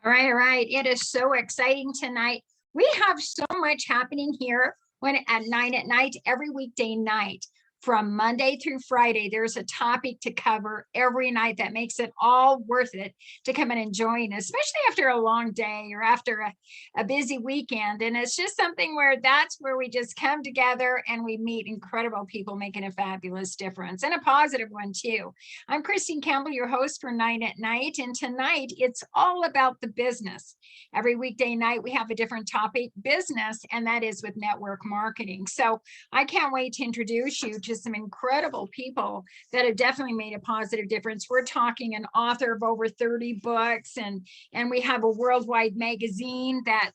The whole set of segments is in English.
All right, all right. It is so exciting tonight. We have so much happening here when at 9 at Night every weekday night from Monday through Friday. There's a topic to cover every night that makes it all worth it to come and join, especially after a long day or after a busy weekend. And it's just something where that's where we just come together and we meet incredible people making a fabulous difference and a positive one too. I'm Christine Campbell, your host for 9 at Night. And tonight it's all about the business. Every weekday night we have a different topic, business, and that is with network marketing. So I can't wait to introduce you to some incredible people that have definitely made a positive difference. We're talking an author of over 30 books, and we have a worldwide magazine that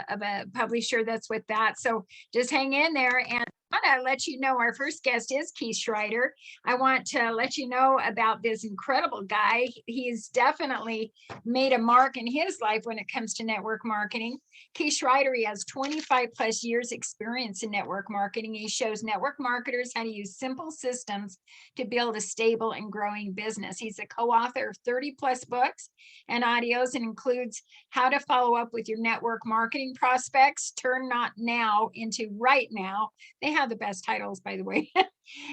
of a publisher that's with that. So just hang in there. And I want to let you know our first guest is Keith Schreider. I want to let you know about this incredible guy. He's definitely made a mark in his life when it comes to network marketing. Keith Schreider, he has 25 plus years experience in network marketing. He shows network marketers how to use simple systems to build a stable and growing business. He's a co-author of 30 plus books and audios, and includes how to follow up with your network marketing prospects, turn not now into right now. They have the best titles, by the way.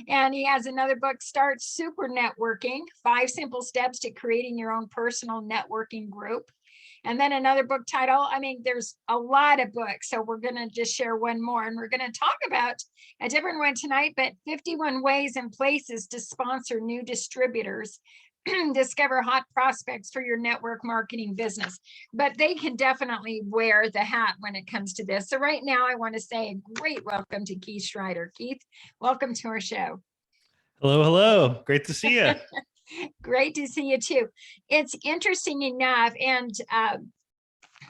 And he has another book, Start Super Networking, 5 Simple Steps to Creating Your Own Personal Networking Group. And then another book title, I mean, there's a lot of books, so we're going to just share one more. And we're going to talk about a different one tonight, but 51 ways and places to sponsor new distributors. Discover hot prospects for your network marketing business. But they can definitely wear the hat when it comes to this. So right now, I want to say a great welcome to Keith Schreider. Keith, welcome to our show. Hello, hello. Great to see you. Great to see you too. It's interesting enough, and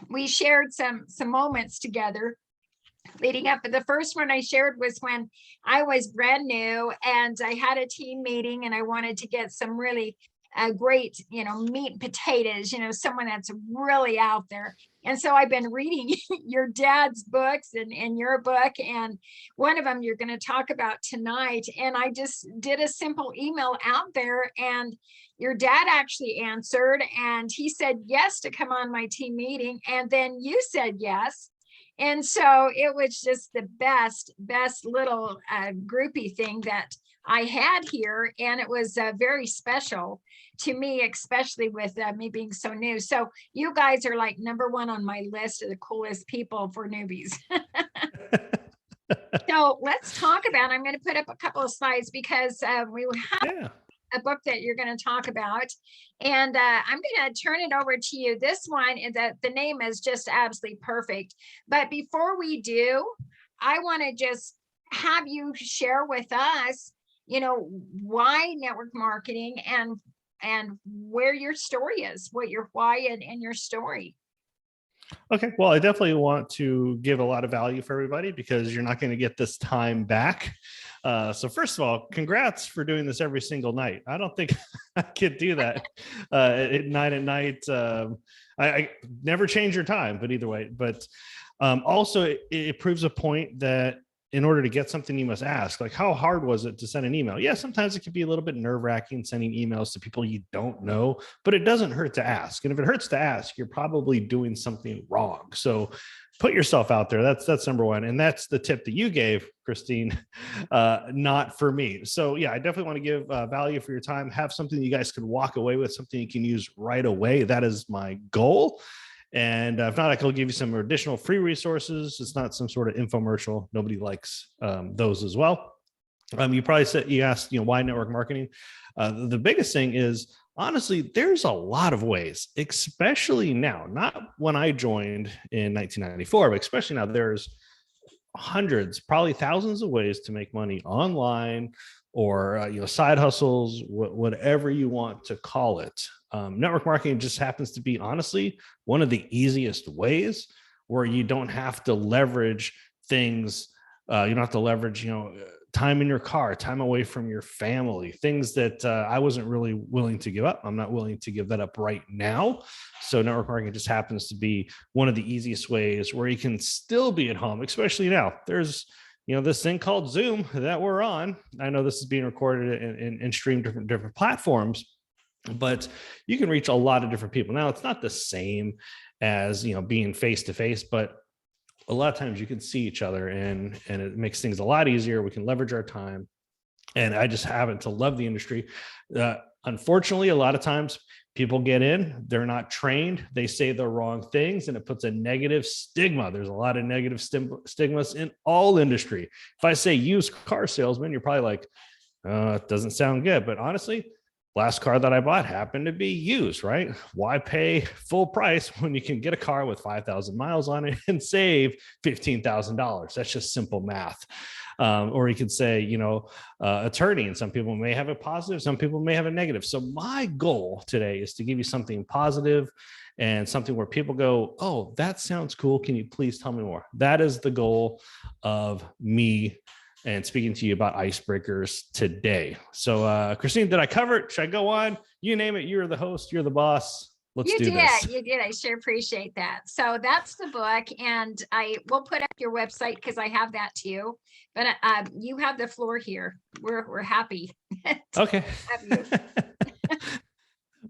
we shared some moments together leading up. But the first one I shared was when I was brand new and I had a team meeting and I wanted to get some really great, meat and potatoes, someone that's really out there. And so I've been reading your dad's books and your book, and one of them you're going to talk about tonight. And I just did a simple email out there, and your dad actually answered, and he said yes to come on my team meeting. And then you said yes. And so it was just the best little groupie thing that I had here. And it was very special to me, especially with me being so new. So you guys are like #1 on my list of the coolest people for newbies. So let's talk about, I'm going to put up a couple of slides because we have a book that you're going to talk about. And I'm going to turn it over to you. This one is that the name is just absolutely perfect. But before we do, I want to just have you share with us, why network marketing and where your story is, what your why and your story. Okay, well, I definitely want to give a lot of value for everybody because you're not going to get this time back. So first of all, congrats for doing this every single night. I don't think I could do that at 9 at night. I never change your time, but either way. But also, it proves a point that in order to get something, you must ask, like, how hard was it to send an email? Yeah, sometimes it can be a little bit nerve-wracking sending emails to people you don't know, but it doesn't hurt to ask. And if it hurts to ask, you're probably doing something wrong. So put yourself out there. That's #1. And that's the tip that you gave, Christine, not for me. So yeah, I definitely want to give value for your time. Have something you guys can walk away with, something you can use right away. That is my goal. And if not, I can give you some additional free resources. It's not some sort of infomercial. Nobody likes those as well. You asked, why network marketing? The biggest thing is, honestly, there's a lot of ways, especially now, not when I joined in 1994, but especially now, there's hundreds, probably thousands of ways to make money online or side hustles, whatever you want to call it. Network marketing just happens to be, honestly, one of the easiest ways where you don't have to leverage things. You don't have to leverage, time in your car, time away from your family, things that I wasn't really willing to give up. I'm not willing to give that up right now. So network marketing just happens to be one of the easiest ways where you can still be at home, especially now. There's this thing called Zoom that we're on. I know this is being recorded and streamed different platforms. but you can reach a lot of different people. Now, it's not the same as, being face to face, but a lot of times you can see each other, and it makes things a lot easier. We can leverage our time. And I just happen to love the industry. Unfortunately, a lot of times people get in, they're not trained, they say the wrong things, and it puts a negative stigma. There's a lot of negative stigmas in all industry. If I say used car salesman, you're probably like, it doesn't sound good. But honestly, last car that I bought happened to be used, right? Why pay full price when you can get a car with 5,000 miles on it and save $15,000? That's just simple math. Or you could say, attorney, and some people may have a positive, some people may have a negative. So my goal today is to give you something positive and something where people go, oh, that sounds cool. Can you please tell me more? That is the goal of me and speaking to you about icebreakers today. So, Christine, did I cover it? Should I go on? You name it. You're the host. You're the boss. Let's do this. You did. I sure appreciate that. So that's the book, and I will put up your website because I have that too. But you have the floor here. We're happy. Okay. Have you.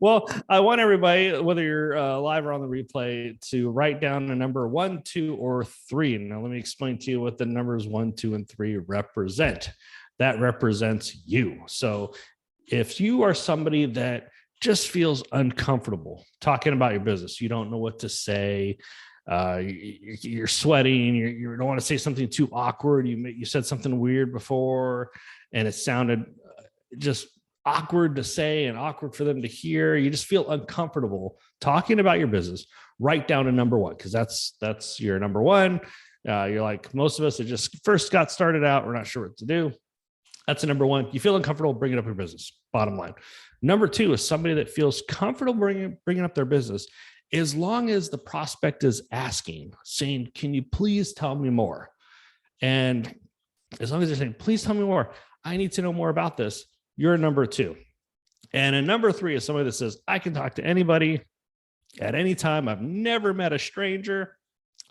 Well, I want everybody, whether you're live or on the replay, to write down a number 1, 2, or 3. Now, let me explain to you what the numbers 1, 2, and 3 represent. That represents you. So if you are somebody that just feels uncomfortable talking about your business, you don't know what to say, you're sweating, you don't want to say something too awkward, you said something weird before, and it sounded just awkward to say and awkward for them to hear, you just feel uncomfortable talking about your business, write down a number 1, because that's your number 1. You're like most of us that just first got started out, we're not sure what to do. That's a number 1. You feel uncomfortable bringing up your business, bottom line. Number 2 is somebody that feels comfortable bringing up their business, as long as the prospect is asking, saying, can you please tell me more? And as long as they're saying, please tell me more, I need to know more about this, you're a number 2. And a number 3 is somebody that says, I can talk to anybody at any time. I've never met a stranger.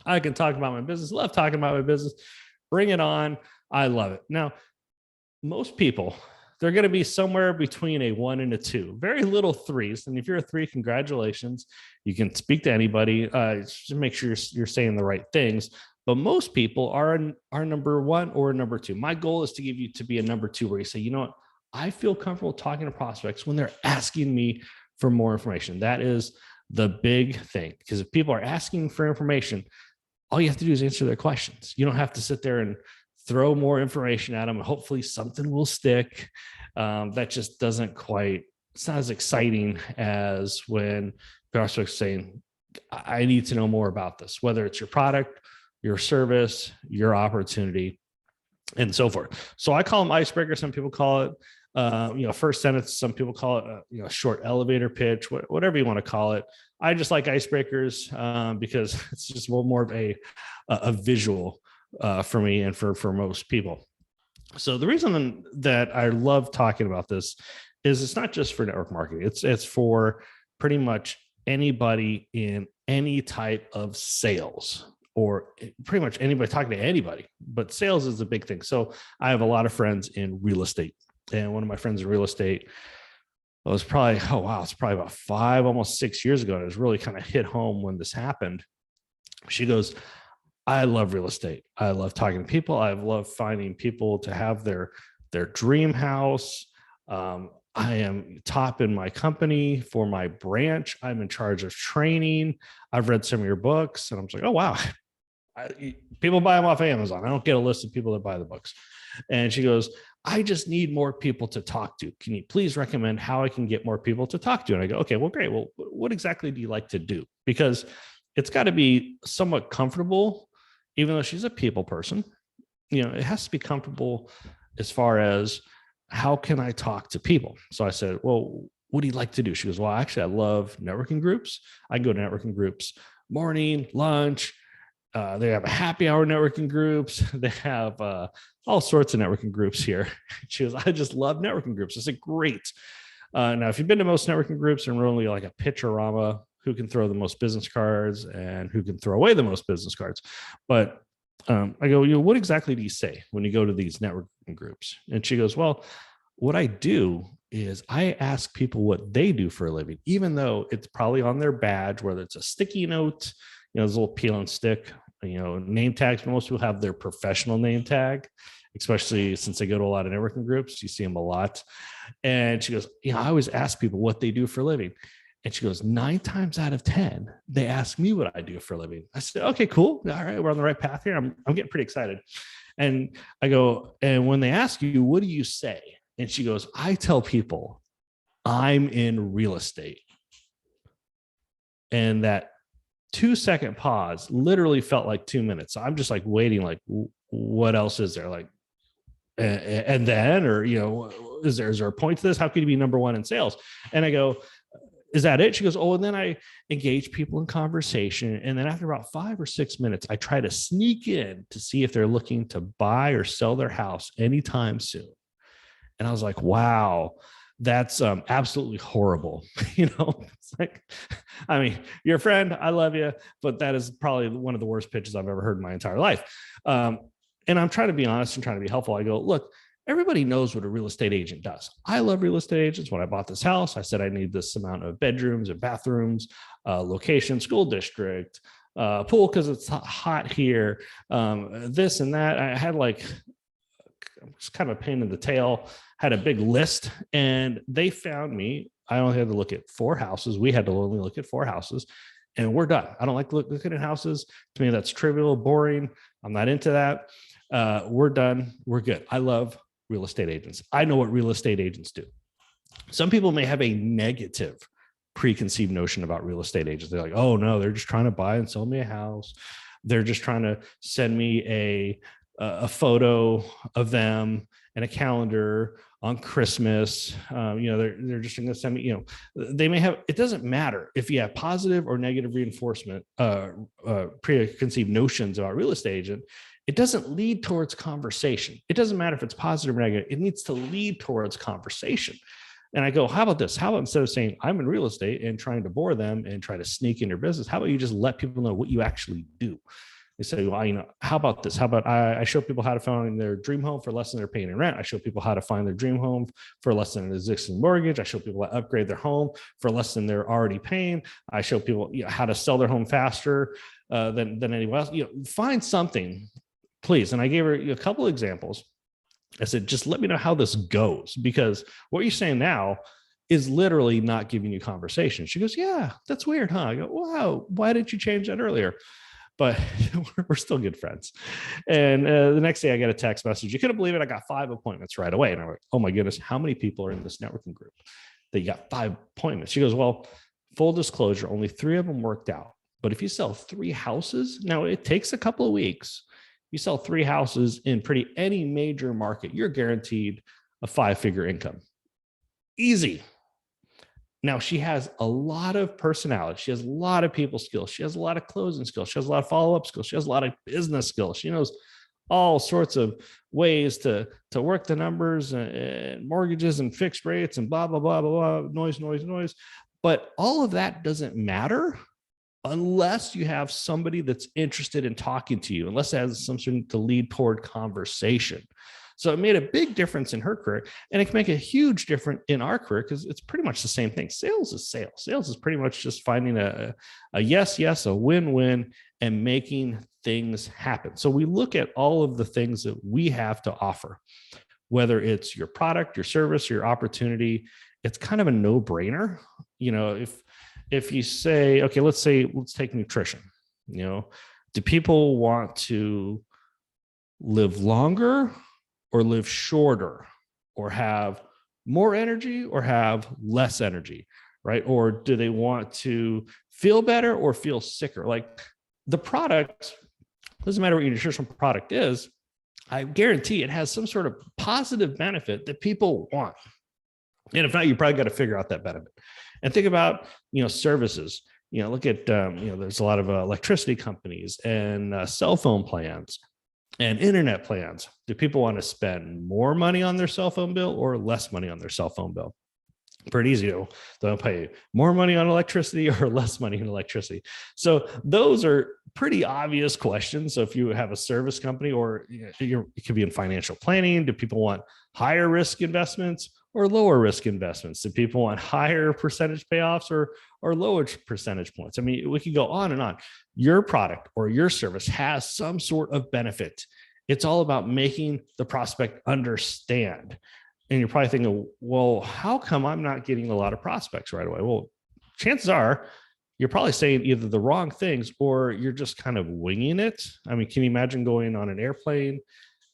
I can talk about my business, love talking about my business. Bring it on. I love it. Now, most people, they're going to be somewhere between a 1 and a 2, very little 3s. And if you're a 3, congratulations. You can speak to anybody. Just make sure you're saying the right things. But most people are number 1 or number 2. My goal is to give you to be a number 2, where you say, you know what? I feel comfortable talking to prospects when they're asking me for more information. That is the big thing, because if people are asking for information, all you have to do is answer their questions. You don't have to sit there and throw more information at them, and hopefully something will stick. That just doesn't quite, it's not as exciting as when prospects are saying, I need to know more about this, whether it's your product, your service, your opportunity, and so forth. So I call them icebreakers. Some people call it, first sentence. Some people call it, a short elevator pitch, whatever you want to call it. I just like icebreakers because it's just more of a visual for me and for most people. So the reason that I love talking about this is it's not just for network marketing. It's for pretty much anybody in any type of sales, or pretty much anybody talking to anybody, but sales is the big thing. So I have a lot of friends in real estate, and one of my friends in real estate, it was probably, it's probably about 5, almost 6 years ago. And it was really kind of hit home when this happened. She goes, I love real estate. I love talking to people. I love finding people to have their dream house. I am top in my company for my branch. I'm in charge of training. I've read some of your books, and I'm like, oh, wow. People buy them off Amazon. I don't get a list of people that buy the books. And she goes, I just need more people to talk to. Can you please recommend how I can get more people to talk to? And I go, okay, well, great. Well, what exactly do you like to do? Because it's got to be somewhat comfortable. Even though she's a people person, it has to be comfortable as far as how can I talk to people? So I said, well, what do you like to do? She goes, well, actually, I love networking groups. I can go to networking groups morning, lunch. They have a happy hour networking groups. They have all sorts of networking groups here. She goes, I just love networking groups. I said, great. Now, if you've been to most networking groups, and we're only like a pitch-orama, who can throw the most business cards and who can throw away the most business cards. But I go, what exactly do you say when you go to these networking groups? And she goes, well, what I do is I ask people what they do for a living, even though it's probably on their badge, whether it's a sticky note, there's a little peel and stick, name tags. Most people have their professional name tag, especially since I go to a lot of networking groups. You see them a lot. And she goes, I always ask people what they do for a living. And she goes, 9 times out of 10, they ask me what I do for a living. I said, okay, cool. All right, we're on the right path here. I'm getting pretty excited. And I go, and when they ask you, what do you say? And she goes, I tell people I'm in real estate. And that 2-second pause literally felt like 2 minutes. So I'm just like waiting, like, what else is there? Like, and then, or, is there a point to this? How can you be number one in sales? And I go, is that it? She goes, oh, and then I engage people in conversation. And then after about 5 or 6 minutes, I try to sneak in to see if they're looking to buy or sell their house anytime soon. And I was like, wow, that's absolutely horrible. It's like, I mean, you're a friend, I love you, but that is probably one of the worst pitches I've ever heard in my entire life. And I'm trying to be honest and trying to be helpful. I go, look, everybody knows what a real estate agent does. I love real estate agents. When I bought this house, I said I need this amount of bedrooms and bathrooms, location, school district, pool because it's hot here, this and that. I had it's kind of a pain in the tail, had a big list, and they found me. I only had to look at 4 houses. We had to only look at 4 houses, and we're done. I don't like looking at houses. To me, that's trivial, boring. I'm not into that. We're done. We're good. I love real estate agents. I know what real estate agents do. Some people may have a negative preconceived notion about real estate agents. They're like, oh no, they're just trying to buy and sell me a house. They're just trying to send me a photo of them and a calendar on Christmas. They're just going to send me, they may have, it doesn't matter if you have positive or negative reinforcement, preconceived notions about real estate agent. It doesn't lead towards conversation. It doesn't matter if it's positive or negative. It needs to lead towards conversation. And I go, how about this? How about instead of saying I'm in real estate and trying to bore them and try to sneak in your business, how about you just let people know what you actually do? They say, well, how about this? How about I show people how to find their dream home for less than they're paying in rent. I show people how to find their dream home for less than an existing mortgage. I show people how to upgrade their home for less than they're already paying. I show people how to sell their home faster than anyone else. Find something, please. And I gave her a couple of examples. I said, just let me know how this goes, because what you're saying now is literally not giving you conversation. She goes, yeah, that's weird, huh? I go, wow, why didn't you change that earlier? But we're still good friends. And the next day I get a text message. You couldn't believe it. I got 5 appointments right away. And I'm like, oh my goodness, how many people are in this networking group that you got 5 appointments? She goes, well, full disclosure, only 3 of them worked out. But if you sell 3 houses, now it takes a couple of weeks. You sell 3 houses in any major market, you're guaranteed a 5-figure income. Easy. Now, she has a lot of personality. She has a lot of people skills. She has a lot of closing skills. She has a lot of follow-up skills. She has a lot of business skills. She knows all sorts of ways to work the numbers and mortgages and fixed rates and blah, blah, blah, blah, blah, noise. But all of that doesn't matter unless you have somebody that's interested in talking to you, unless it has something to lead toward conversation. So it made a big difference in her career, and it can make a huge difference in our career because it's pretty much the same thing. Sales is sales. Sales is pretty much just finding a yes, a win-win, and making things happen. So we look at all of the things that we have to offer, whether it's your product, your service, your opportunity. It's kind of a no-brainer. If you say, okay, let's take nutrition. Do people want to live longer or live shorter, or have more energy or have less energy, right? Or do they want to feel better or feel sicker? Like, the product, doesn't matter what your nutritional product is, I guarantee it has some sort of positive benefit that people want. And if not, you probably got to figure out that benefit. And think about, services. Look at, there's a lot of electricity companies and cell phone plans and internet plans. Do people want to spend more money on their cell phone bill or less money on their cell phone bill? Pretty easy. They'll pay more money on electricity or less money on electricity. So those are pretty obvious questions. So if you have a service company, or it could be in financial planning, do people want higher risk investments or lower risk investments? Do people want higher percentage payoffs or lower percentage points? I mean, we could go on and on. Your product or your service has some sort of benefit. It's all about making the prospect understand. And you're probably thinking, well, how come I'm not getting a lot of prospects right away? Well, chances are you're probably saying either the wrong things or you're just kind of winging it. I mean, can you imagine going on an airplane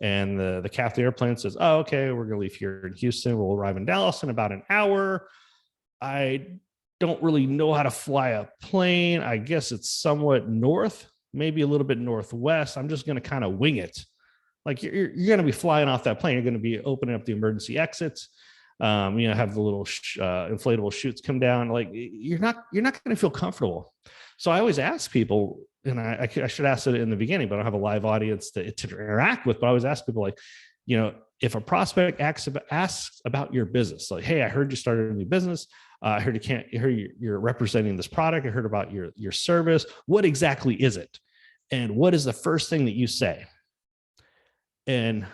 and the captain of the airplane says, oh, okay, we're going to leave here in Houston. We'll arrive in Dallas in about an hour. I don't really know how to fly a plane. I guess it's somewhat north, maybe a little bit northwest. I'm just going to kind of wing it. Like you're going to be flying off that plane. You're going to be opening up the emergency exits. Have the little inflatable chutes come down. Like you're not going to feel comfortable. So I always ask people, and I should ask it in the beginning, but I don't have a live audience to interact with. But I always ask people, like, if a prospect asks about your business, like, hey, I heard you started a new business. I heard you're representing this product. I heard about your service. What exactly is it? And what is the first thing that you say? And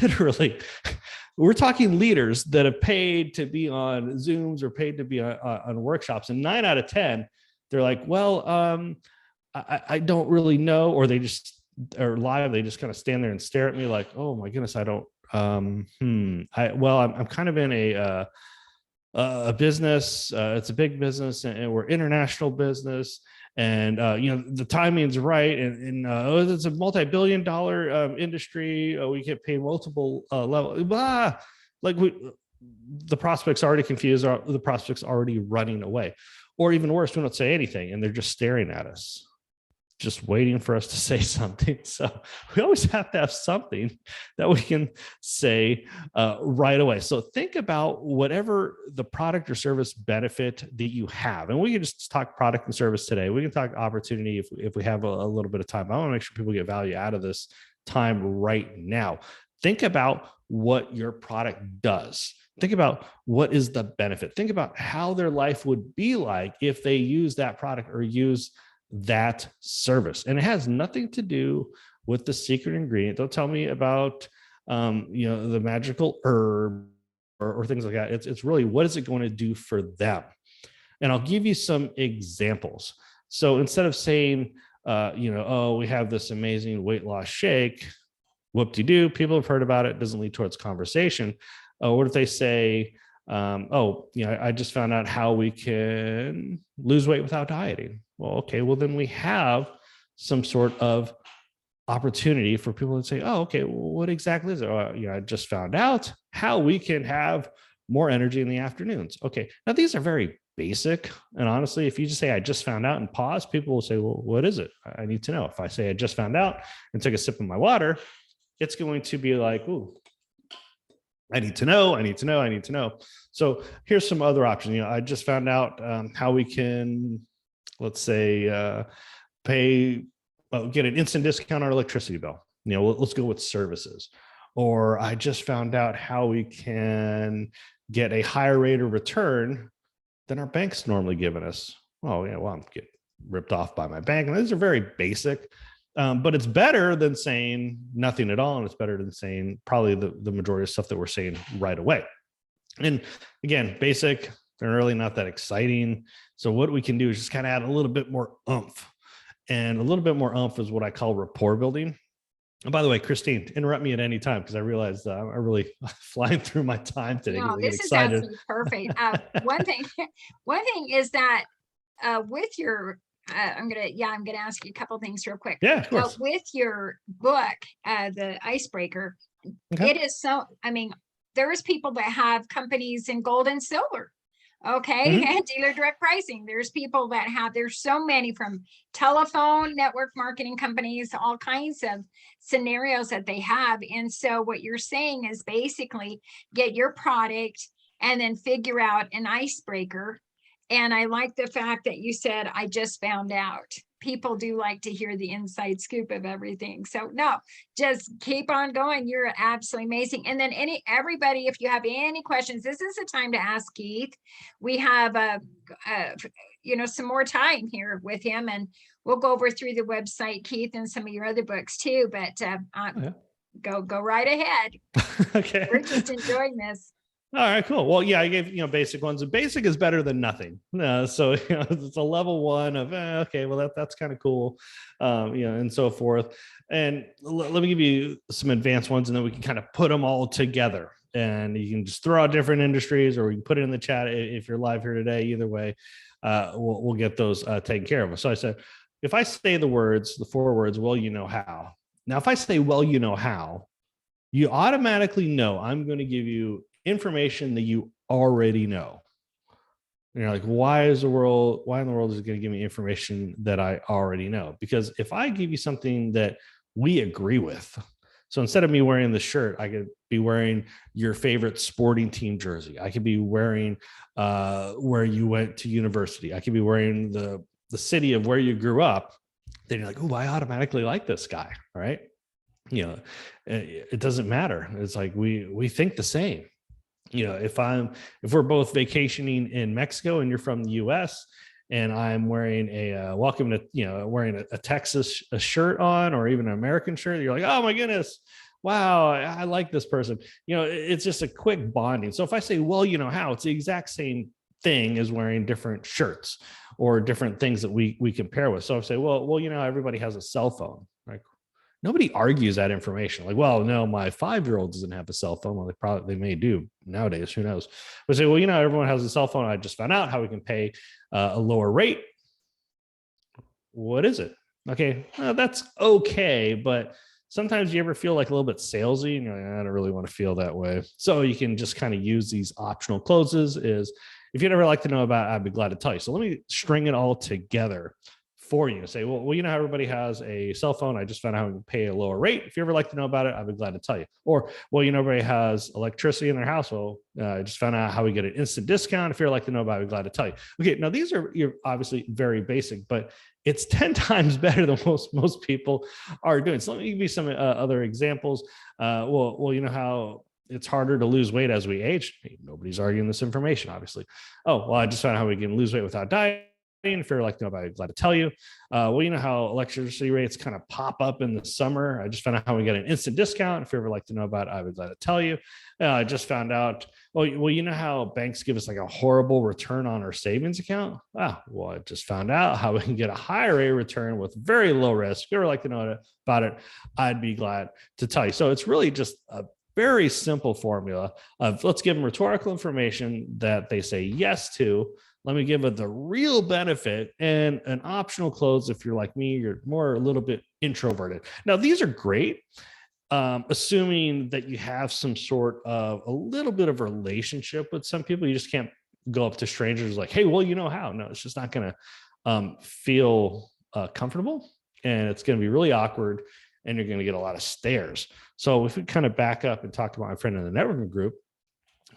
literally, we're talking leaders that have paid to be on Zooms or paid to be on workshops. And 9 out of 10, they're like, well, I don't really know. Or they just are live. They just kind of stand there and stare at me like, oh my goodness, I don't, I'm kind of in a business. It's a big business and we're international business. And the timing's right, and it's a multi-billion-dollar industry. We get paid multiple levels. The prospect's already confused. Or the prospect's already running away, or even worse, we don't say anything, and they're just staring at us, just waiting for us to say something. So we always have to have something that we can say right away. So think about whatever the product or service benefit that you have. And we can just talk product and service today. We can talk opportunity if we have a little bit of time. I want to make sure people get value out of this time right now. Think about what your product does. Think about what is the benefit. Think about how their life would be like if they use that product or use that service. And it has nothing to do with the secret ingredient. Don't tell me about the magical herb or things like that. It's really, what is it going to do for them? And I'll give you some examples. So instead of saying we have this amazing weight loss shake, whoop-de-doo, people have heard about it, doesn't lead towards conversation. What if they say, I just found out how we can lose weight without dieting? Well, okay, well, then we have some sort of opportunity for people to say, oh, okay, well, what exactly is it? I just found out how we can have more energy in the afternoons. Okay, now these are very basic. And honestly, if you just say, I just found out and pause, people will say, well, what is it? I need to know. If I say I just found out and took a sip of my water, it's going to be like, ooh, I need to know. So here's some other options. I just found out how we can, let's say, get an instant discount on our electricity bill. Let's go with services. Or I just found out how we can get a higher rate of return than our bank's normally giving us. Oh yeah, well, I'm getting ripped off by my bank. And these are very basic. But it's better than saying nothing at all. And it's better than saying probably the majority of stuff that we're saying right away. And again, basic, they're really not that exciting. So what we can do is just kind of add a little bit more oomph. And a little bit more oomph is what I call rapport building. And by the way, Christine, interrupt me at any time, because I realized I'm really flying through my time today. No, this is absolutely perfect. One thing is that with your I'm gonna ask you a couple things real quick. Yeah, of course. With your book, the Icebreaker, Okay. It is so. I mean, there's people that have companies in gold and silver, okay, and dealer direct pricing. There's people that have. There's so many, from telephone network marketing companies, all kinds of scenarios that they have. And so what you're saying is basically get your product and then figure out an icebreaker. And I like the fact that you said, I just found out. people do like to hear the inside scoop of everything. So no, just keep on going. You're absolutely amazing. And then everybody, if you have any questions, this is the time to ask Keith. We have some more time here with him, and we'll go over through the website, Keith, and some of your other books too. But go right ahead. Okay. We're just enjoying this. All right, cool. Well, yeah, I gave, basic ones. And basic is better than nothing. So, it's a level one of, okay, well, that's kind of cool, and so forth. And let me give you some advanced ones, and then we can kind of put them all together. And you can just throw out different industries, or we can put it in the chat if you're live here today. Either way, we'll get those taken care of. So I said, if I say the 4 words, well, you know how. Now, if I say, well, you know how, you automatically know I'm going to give you information that you already know. And you're like, why in the world is it going to give me information that I already know? Because if I give you something that we agree with, so instead of me wearing the shirt, I could be wearing your favorite sporting team jersey. I could be wearing where you went to university. I could be wearing the city of where you grew up. Then you're like, oh, I automatically like this guy, right? It doesn't matter. It's like we think the same. If we're both vacationing in Mexico and you're from the US, and I'm wearing wearing a Texas shirt on, or even an American shirt, you're like, oh my goodness, wow, I like this person. It's just a quick bonding. So if I say, well, you know how, it's the exact same thing as wearing different shirts or different things that we compare with. So I say, well, everybody has a cell phone, right? Nobody argues that information. Like, well, no, my 5-year-old doesn't have a cell phone. Well, they may do nowadays. Who knows? But say, well, everyone has a cell phone. I just found out how we can pay a lower rate. What is it? Okay, that's okay. But sometimes you ever feel like a little bit salesy, and you're like, I don't really want to feel that way. So you can just kind of use these optional clauses. If you'd ever like to know about it, I'd be glad to tell you. So let me string it all together for you. Say, well, how everybody has a cell phone. I just found out how we can pay a lower rate. If you ever like to know about it, I'd be glad to tell you. Or, well, everybody has electricity in their house. Well, I just found out how we get an instant discount. If you'd like to know about it, I'd be glad to tell you. Okay, now these are obviously very basic, but it's 10 times better than most people are doing. So let me give you some other examples. How it's harder to lose weight as we age. Nobody's arguing this information, obviously. Oh, well, I just found out how we can lose weight without dieting. If you're like, nobody, glad to tell you. How electricity rates kind of pop up in the summer. I just found out how we get an instant discount. If you ever like to know about it, I would glad to tell you. I just found out, how banks give us like a horrible return on our savings account. Wow. Well, I just found out how we can get a higher rate of return with very low risk. If you ever like to know about it, I'd be glad to tell you. So it's really just a very simple formula of, let's give them rhetorical information that they say yes to. Let me give it the real benefit, and an optional clause. If you're like me, you're a little bit introverted. Now, these are great, assuming that you have some sort of a little bit of a relationship with some people. You just can't go up to strangers like, hey, well, you know how. No, it's just not going to feel comfortable, and it's going to be really awkward, and you're going to get a lot of stares. So if we kind of back up and talk to my friend in the networking group,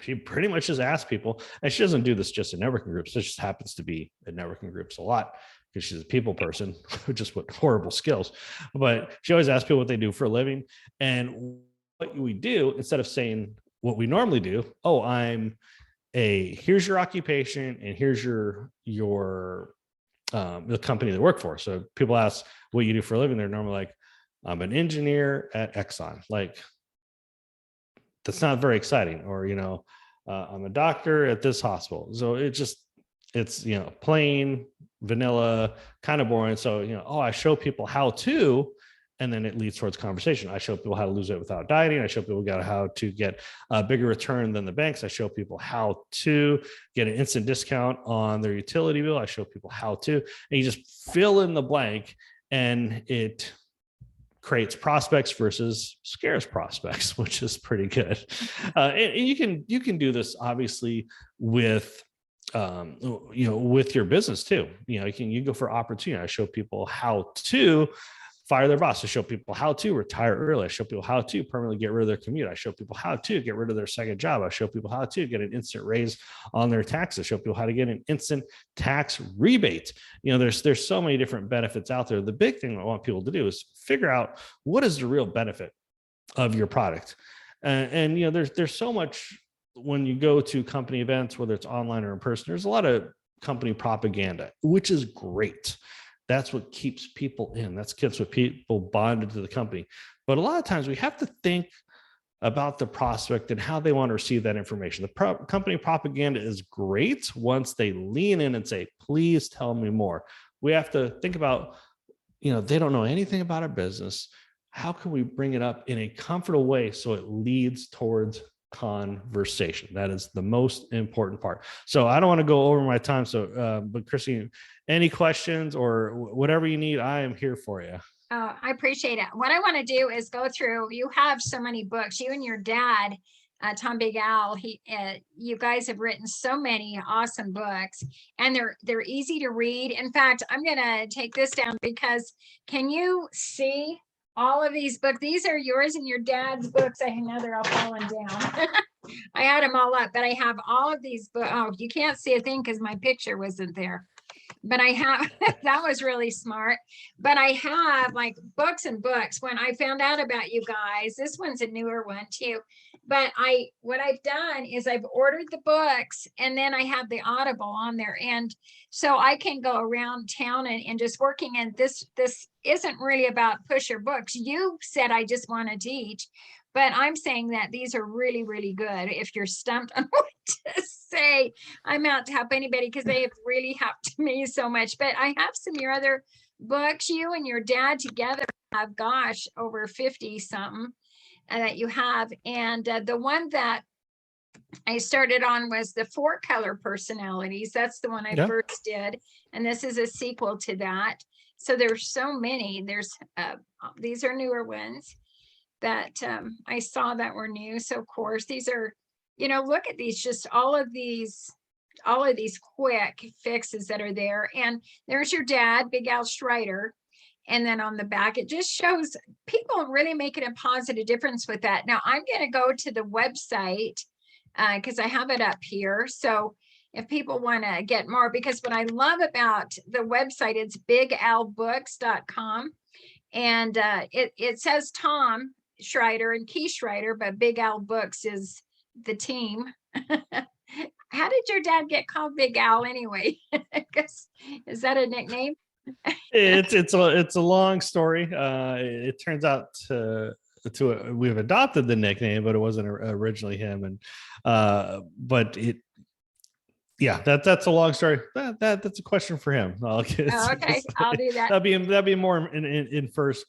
she pretty much just asks people, and she doesn't do this just in networking groups. This just happens to be in networking groups a lot because she's a people person, just with horrible skills. But she always asks people what they do for a living. And what we do, instead of saying what we normally do, oh, here's your occupation, and here's your the company they work for. So people ask what you do for a living. They're normally like, I'm an engineer at Exxon. Like, that's not very exciting. Or, I'm a doctor at this hospital. So it's plain vanilla, kind of boring. So, I show people how to, and then it leads towards conversation. I show people how to lose weight without dieting. I show people how to get a bigger return than the banks. I show people how to get an instant discount on their utility bill. I show people how to, and you just fill in the blank, and it creates prospects versus scarce prospects, which is pretty good. And you can do this obviously with with your business too. You can go for opportunity. I show people how to fire their boss. I show people how to retire early. I show people how to permanently get rid of their commute. I show people how to get rid of their second job. I show people how to get an instant raise on their taxes. I show people how to get an instant tax rebate. There's so many different benefits out there. The big thing I want people to do is figure out what is the real benefit of your product. And there's so much when you go to company events, whether it's online or in person, there's a lot of company propaganda, which is great. That's what keeps people in. That's what people bonded to the company. But a lot of times we have to think about the prospect and how they want to receive that information. The company propaganda is great once they lean in and say, please tell me more. We have to think about, they don't know anything about our business. How can we bring it up in a comfortable way so it leads towards conversation? That is the most important part. So I don't want to go over my time. So, but Christine, any questions or whatever you need, I am here for you. Oh, I appreciate it. What I want to do is go through, you have so many books, you and your dad, Tom Big Al, you guys have written so many awesome books, and they're easy to read. In fact, I'm going to take this down because can you see all of these books? These are yours and your dad's books. I know they're all falling down. I had them all up, but I have all of these books. Oh, you can't see a thing because my picture wasn't there. But I have, that was really smart. But I have like books and books. When I found out about you guys, this one's a newer one too. But what I've done is I've ordered the books and then I have the Audible on there. And so I can go around town and just working. And this isn't really about pusher books. You said I just want to teach, but I'm saying that these are really, really good. If you're stumped on what to say, I'm out to help anybody because they have really helped me so much. But I have some of your other books. You and your dad together have, gosh, over 50 something that you have. And the one that I started on was the 4-color personalities. That's the one I first did. And this is a sequel to that. So there's so many. There's these are newer ones that I saw that were new. So of course, these are, look at these, just all of these quick fixes that are there. And there's your dad, Big Al Schreider. And then on the back, it just shows people really making a positive difference with that. Now I'm going to go to the website because I have it up here. So if people want to get more, because what I love about the website, it's bigalbooks.com. And it says Tom Schreider and Key Schreider, but Big Al Books is the team. How did your dad get called Big Al anyway? Is that a nickname? It's a long story. It turns out we've adopted the nickname, but it wasn't originally him. And that's a long story. That's a question for him. Okay, I'll do that. That'd be more in first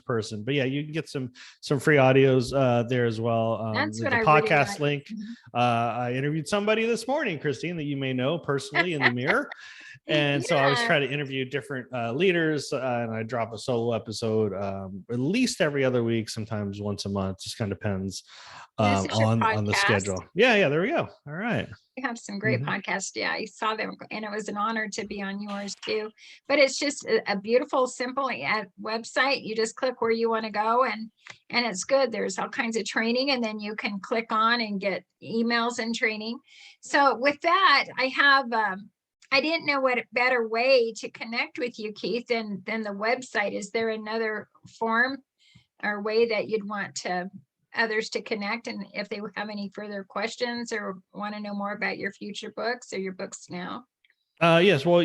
person. But yeah, you can get some free audios there as well. That's what the I podcast really link. I interviewed somebody this morning, Christine, that you may know personally in the mirror. And so I was trying to interview different leaders, and I drop a solo episode at least every other week, sometimes once a month. Just kind of depends on the schedule. Yeah, there we go. All right. You have some great podcasts. Yeah, I saw them, and it was an honor to be on yours too. But it's just a beautiful, simple website. You just click where you want to go, and it's good. There's all kinds of training, and then you can click on and get emails and training. So with that, I have. I didn't know what better way to connect with you, Keith, than the website. Is there another form or way that you'd want others to connect? And if they have any further questions or want to know more about your future books or your books now? Yes. Well,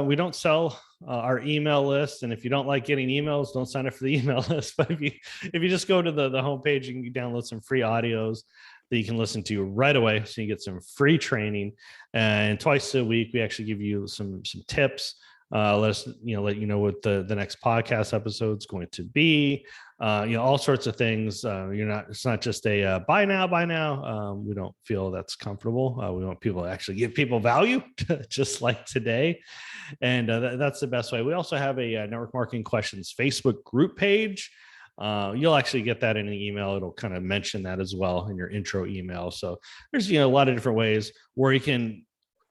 we don't sell our email list. And if you don't like getting emails, don't sign up for the email list. But if you just go to the homepage, you can download some free audios that you can listen to right away. So you get some free training, and twice a week, we actually give you some tips. Let you know what the next podcast episode is going to be. All sorts of things. It's not just a buy now. We don't feel that's comfortable. We want people to actually give people value, just like today. And that's the best way. We also have a Network Marketing Questions Facebook group page. You'll actually get that in an email. It'll kind of mention that as well in your intro email. So there's, a lot of different ways where you can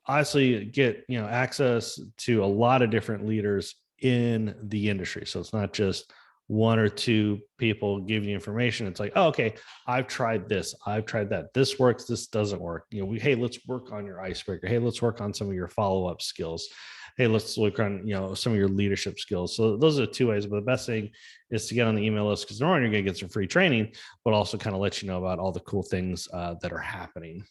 honestly get, access to a lot of different leaders in the industry. So it's not just one or two people give you information. It's like, oh, okay, I've tried this, I've tried that. This works, this doesn't work. Hey, let's work on your icebreaker. Hey, let's work on some of your follow-up skills. Hey, let's look on, some of your leadership skills. So those are the two ways. But the best thing is to get on the email list, because normally you're going to get some free training, but also kind of let you know about all the cool things that are happening.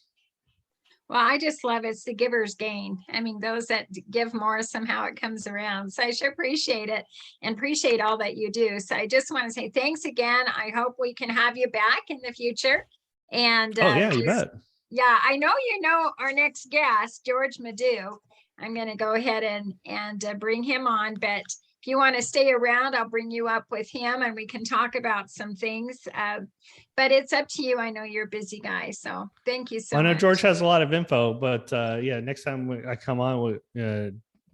Well, I just love it's the giver's gain. I mean, those that give more, somehow it comes around. So I sure appreciate it and appreciate all that you do. So I just want to say thanks again. I hope we can have you back in the future. And oh yeah, you bet. Yeah, I know our next guest, George Madiou. I'm going to go ahead and bring him on, but if you want to stay around, I'll bring you up with him and we can talk about some things. But it's up to you. I know you're a busy guy, so thank you so much. I know George has a lot of info, but yeah, next time I come on with,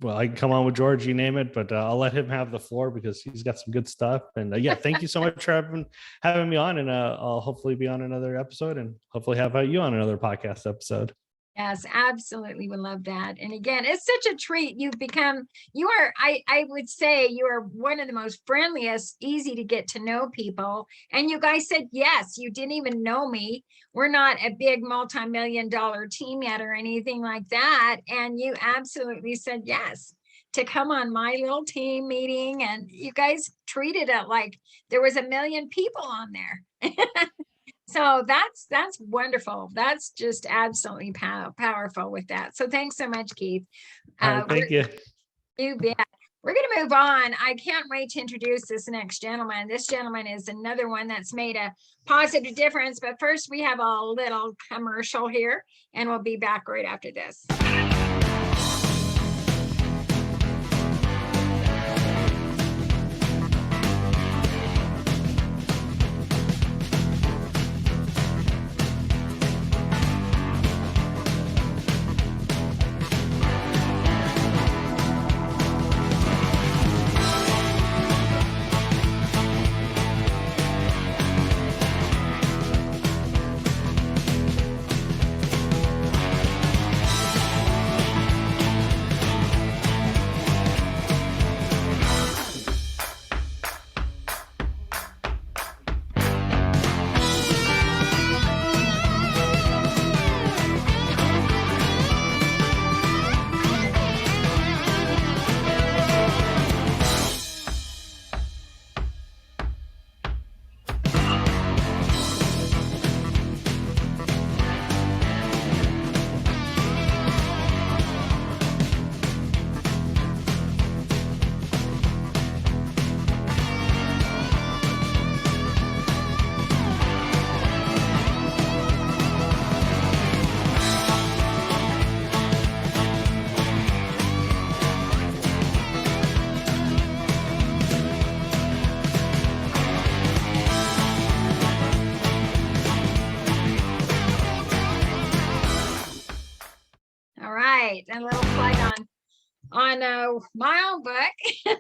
I can come on with George, you name it, but I'll let him have the floor because he's got some good stuff. And yeah, thank you so much for having me on, and I'll hopefully be on another episode and hopefully have you on another podcast episode. Yes, absolutely would love that. And again, it's such a treat. I would say you are one of the most friendliest, easy to get to know people. And you guys said yes, you didn't even know me. We're not a big multi-million-dollar team yet or anything like that. And you absolutely said yes to come on my little team meeting. And you guys treated it like there was 1 million people on there. So that's wonderful. That's just absolutely powerful with that. So thanks so much, Keith. Thank you. You bet. We're going to move on. I can't wait to introduce this next gentleman. This gentleman is another one that's made a positive difference. But first, we have a little commercial here, and we'll be back right after this. And a little plug on my own book,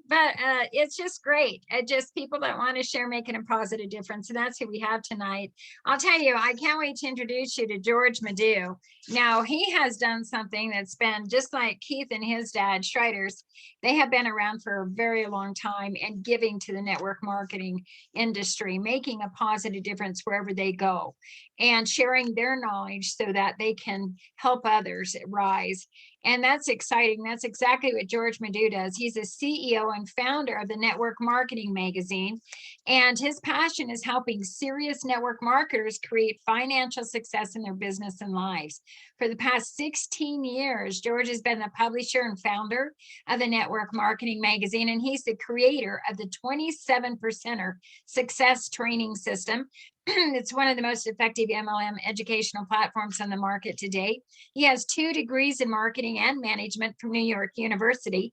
but it's just great. Just people that want to share making a positive difference, and that's who we have tonight. I'll tell you, I can't wait to introduce you to George Madiou. Now, he has done something that's been just like Keith and his dad, Schreiters. They have been around for a very long time and giving to the network marketing industry, making a positive difference wherever they go and sharing their knowledge so that they can help others rise. And that's exciting. That's exactly what George Madiou does. He's a CEO and founder of the Network Marketing Magazine. And his passion is helping serious network marketers create financial success in their business and lives. For the past 16 years, George has been the publisher and founder of the Network Marketing Magazine, and he's the creator of the 27%er Success Training System. It's one of the most effective MLM educational platforms on the market today. He has 2 degrees in marketing and management from New York University.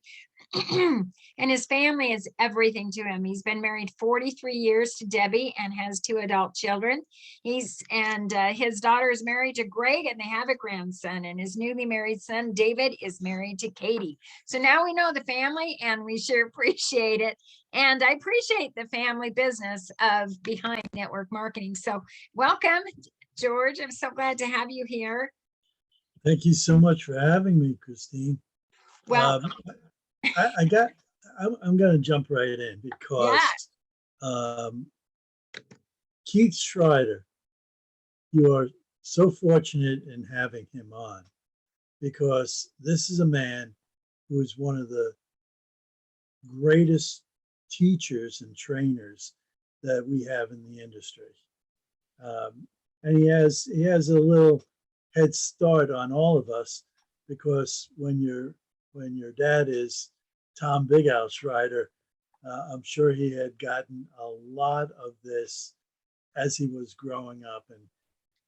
And his family is everything to him. He's been married 43 years to Debbie and has 2 adult children. His daughter is married to Greg, and they have a grandson. And his newly married son, David, is married to Katie. So now we know the family, and we sure appreciate it. And I appreciate the family business of behind network marketing. So welcome, George. I'm so glad to have you here. Thank you so much for having me, Christine. Well, I'm going to jump right in because Keith Schreider, you are so fortunate in having him on, because this is a man who is one of the greatest teachers and trainers that we have in the industry. And he has a little head start on all of us, because when your dad is Tom Big Al Schreider, I'm sure he had gotten a lot of this as he was growing up and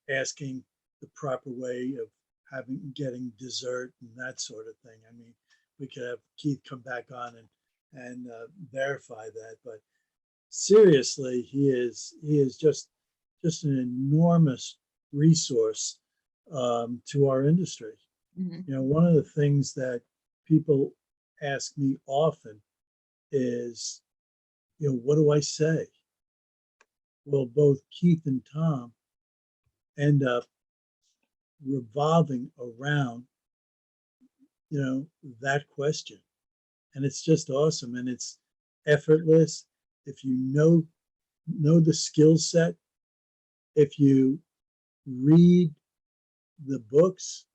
asking the proper way of getting dessert and that sort of thing. I mean, we could have Keith come back on and verify that, but seriously, he is just an enormous resource to our industry. Mhm. You know, one of the things that people ask me often is, you know, what do I say? Well, both Keith and Tom end up revolving around, you know, that question. And it's just awesome. And it's effortless. If you know the skill set, if you read the books,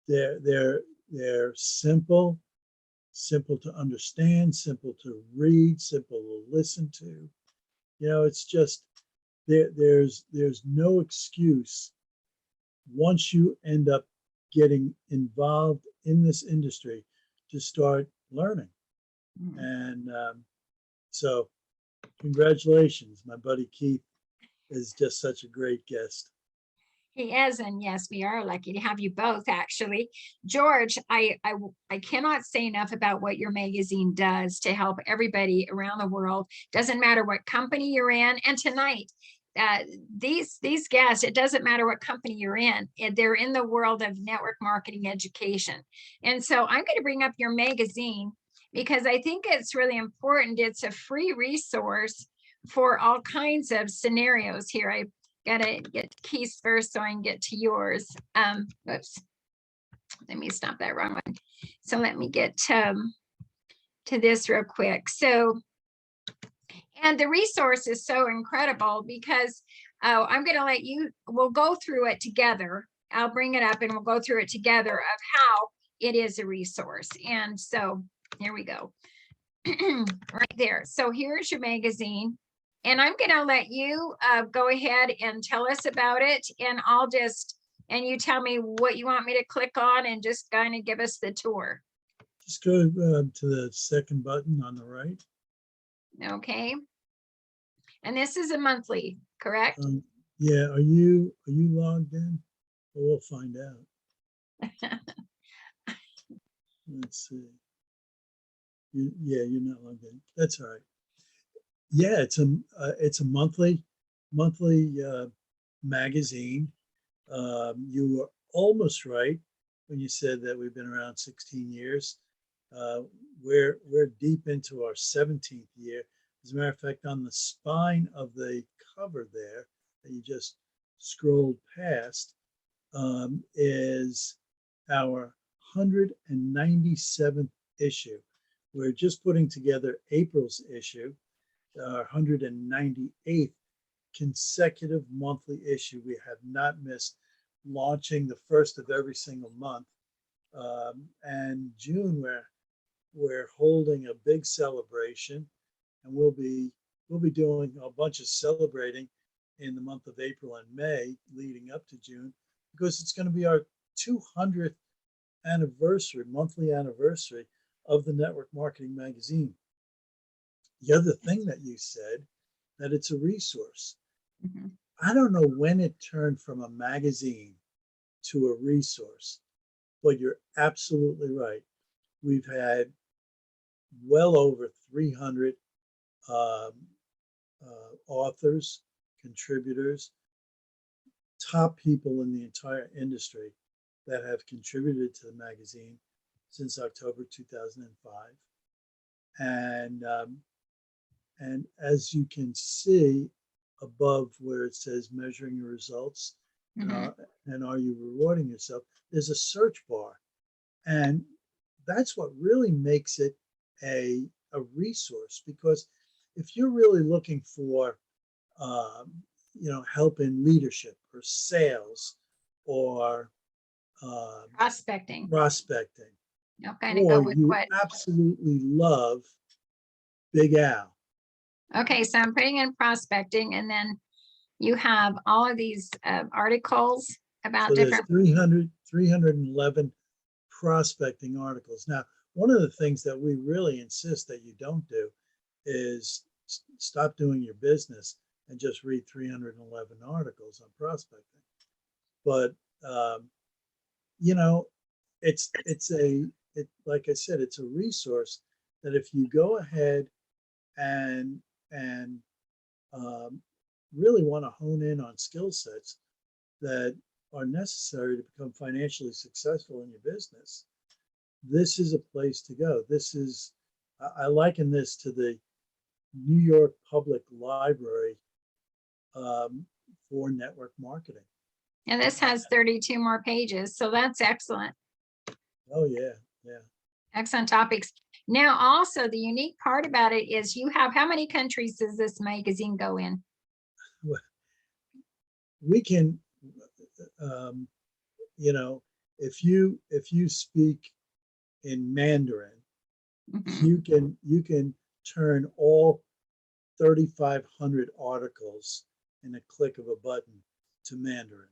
they're simple to understand, simple to read, simple to listen to. You know, it's just there's no excuse once you end up getting involved in this industry to start learning. Mhm. And so congratulations, my buddy Keith is just such a great guest. He is, and yes, we are lucky to have you both, actually. George, I cannot say enough about what your magazine does to help everybody around the world. Doesn't matter what company you're in. And tonight, these guests, it doesn't matter what company you're in, they're in the world of network marketing education. And so I'm going to bring up your magazine because I think it's really important. It's a free resource for all kinds of scenarios here. I gotta get Keith's first so I can get to yours. Whoops, let me stop that wrong one. So let me get to this real quick. So, and the resource is so incredible because I'm gonna let you, we'll go through it together. I'll bring it up and we'll go through it together of how it is a resource. And so here we go. Right there. So here's your magazine. And I'm going to let you go ahead and tell us about it. And and you tell me what you want me to click on and just kind of give us the tour. Just go to the second button on the right. Okay. And this is a monthly, correct? Yeah. Are you logged in? Well, we'll find out. Let's see. Yeah, you're not logged in. That's all right. Yeah, it's a monthly magazine. You were almost right when you said that we've been around 16 years. We're deep into our 17th year. As a matter of fact, on the spine of the cover there that you just scrolled past is our 197th issue. We're just putting together April's issue, our 198th consecutive monthly issue. We have not missed launching the first of every single month. And June, we're holding a big celebration, and we'll be doing a bunch of celebrating in the month of April and May leading up to June, because it's going to be our 200th anniversary, monthly anniversary of the Network Marketing Magazine. The other thing that you said, that it's a resource. Mm-hmm. I don't know when it turned from a magazine to a resource, but you're absolutely right. We've had well over 300 authors, contributors, top people in the entire industry that have contributed to the magazine since October 2005. And as you can see above where it says measuring your results, and are you rewarding yourself, there's a search bar. And that's what really makes it a resource, because if you're really looking for help in leadership or sales or Prospecting. prospecting, I'll kind of go or with you what. absolutely love Big Al. Okay, so I'm putting in prospecting, and then you have all of these articles about So there's different. 311 prospecting articles. Now, one of the things that we really insist that you don't do is stop doing your business and just read 311 articles on prospecting. But like I said, it's a resource that if you go ahead and really want to hone in on skill sets that are necessary to become financially successful in your business, this is a place to go. I liken this to the New York Public Library for network marketing. And this has 32 more pages, so that's excellent. Oh yeah, yeah. Excellent topics. Now, also the unique part about it is you have, how many countries does this magazine go in? We can, if you speak in Mandarin, Mhm. you can turn all 3,500 articles in a click of a button to Mandarin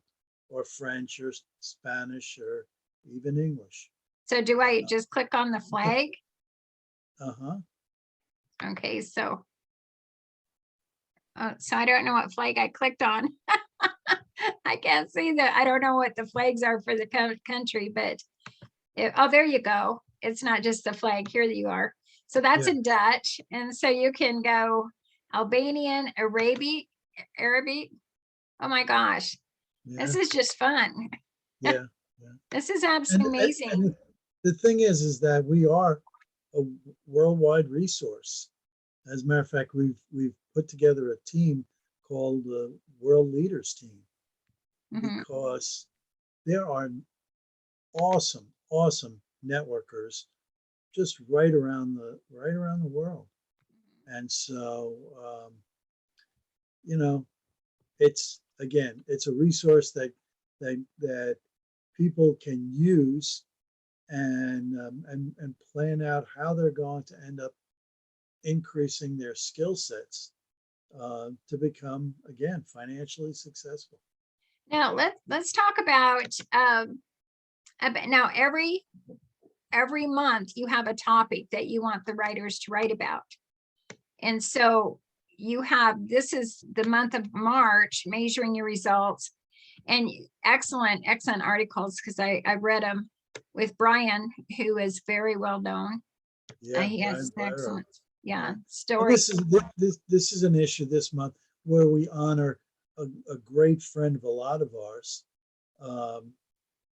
or French or Spanish or even English. So do I just click on the flag? Uh-huh. Okay, so I don't know what flag I clicked on. I can't see that. I don't know what the flags are for the country, but oh, there you go. It's not just the flag. Here you are. So that's Yeah. in Dutch. And so you can go Albanian, Arabic. Oh my gosh. Yeah. This is just fun. Yeah. Yeah. This is absolutely amazing. And the thing is that we are a worldwide resource. As a matter of fact, we've put together a team called the World Leaders Team, because there are awesome networkers just right around the world. And so it's a resource that people can use and plan out how they're going to end up increasing their skill sets to become, again, financially successful. Now let's talk about now every month you have a topic that you want the writers to write about. And so you have, this is the month of March, measuring your results, and excellent articles, because I read them with Brian, who is very well known. Yeah, He has Brian excellent, Byro. story. This is an issue this month where we honor a great friend of a lot of ours, and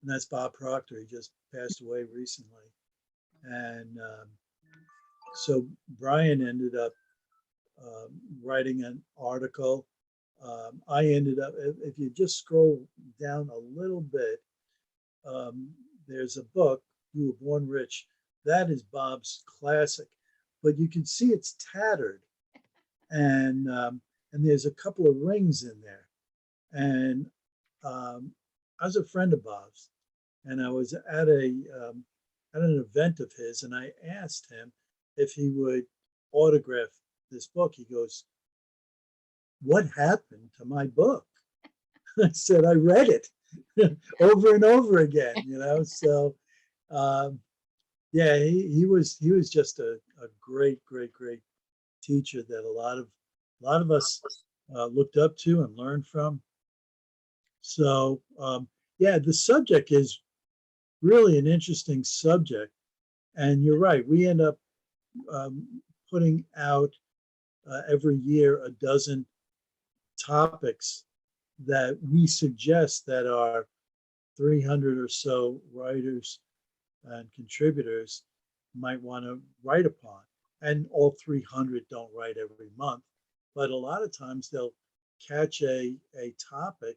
that's Bob Proctor. He just passed away recently, and so Brian ended up writing an article. I ended up, if you just scroll down a little bit, there's a book, You Were Born Rich. That is Bob's classic, but you can see it's tattered, and there's a couple of rings in there. And I was a friend of Bob's, and I was at an event of his, and I asked him if he would autograph this book. He goes, "What happened to my book?" I said, "I read it over and over again." So yeah, he was just a great teacher that a lot of us looked up to and learned from. So yeah, the subject is really an interesting subject, and you're right. We end up putting out every year a dozen topics that we suggest that our 300 or so writers and contributors might want to write upon. And all 300 don't write every month, but a lot of times they'll catch a topic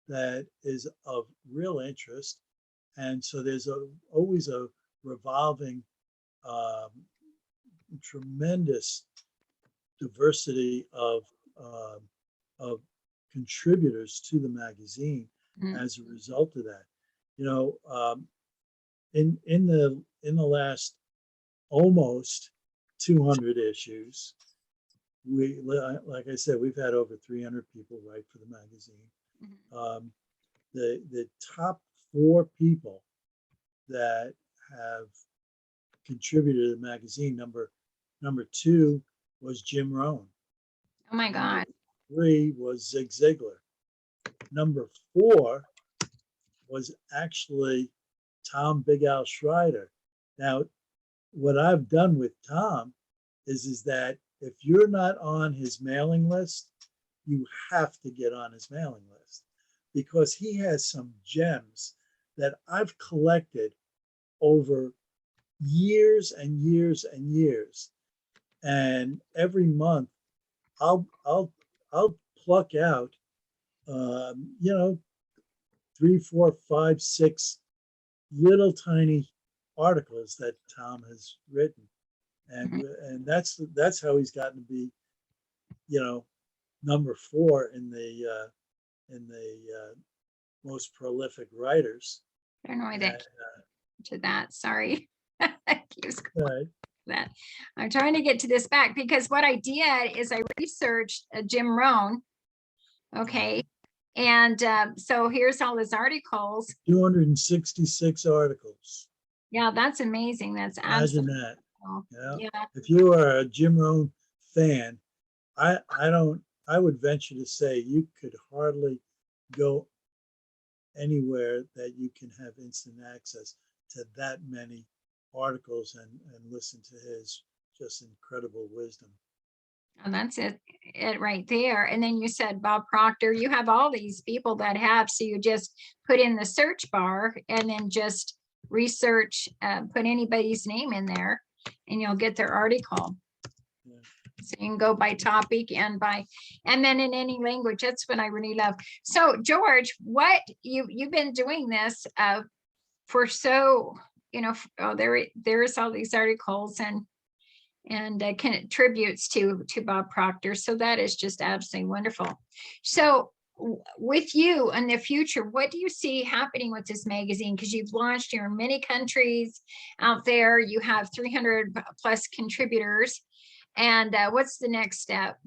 that is of real interest. And so there's always a revolving tremendous diversity of contributors to the magazine Mhm. as a result of that. You know, in the last almost 200 issues, like I said, we've had over 300 people write for the magazine. Mhm. The top 4 people that have contributed to the magazine, number 2 was Jim Rohn. Oh my Number God. 3 was Zig Ziglar. Number 4 was actually Tom Big Al Schreider. Now, what I've done with Tom is that if you're not on his mailing list, you have to get on his mailing list, because he has some gems that I've collected over years and years and years. And every month I'll pluck out, you know, 3, 4, 5, 6 little tiny articles that Tom has written, Mhm. and that's how he's gotten to be, you know, number 4 in the most prolific writers. I don't know why And, that to that. Sorry. Keeps right, that. I'm trying to get to this back because what I did is I researched Jim Rohn. Okay. And so here's all his articles. 266 articles. Yeah, that's amazing. That's Imagine absolutely that. cool. You know, Yeah. if you are a Jim Rohn fan, I would venture to say you could hardly go anywhere that you can have instant access to that many articles and listen to his just incredible wisdom. And that's it right there. And then you said Bob Proctor. You have all these people that have, so you just put in the search bar and then just research, put anybody's name in there and you'll get their article. Yeah. So you can go by topic and then in any language. That's what I really love. So George, what you've been doing this for so, you know, there's all these articles and contributes to Bob Proctor. So that is just absolutely wonderful. So with you in the future, what do you see happening with this magazine? Because you've launched, you're in many countries out there. You have 300 plus contributors. And what's the next step?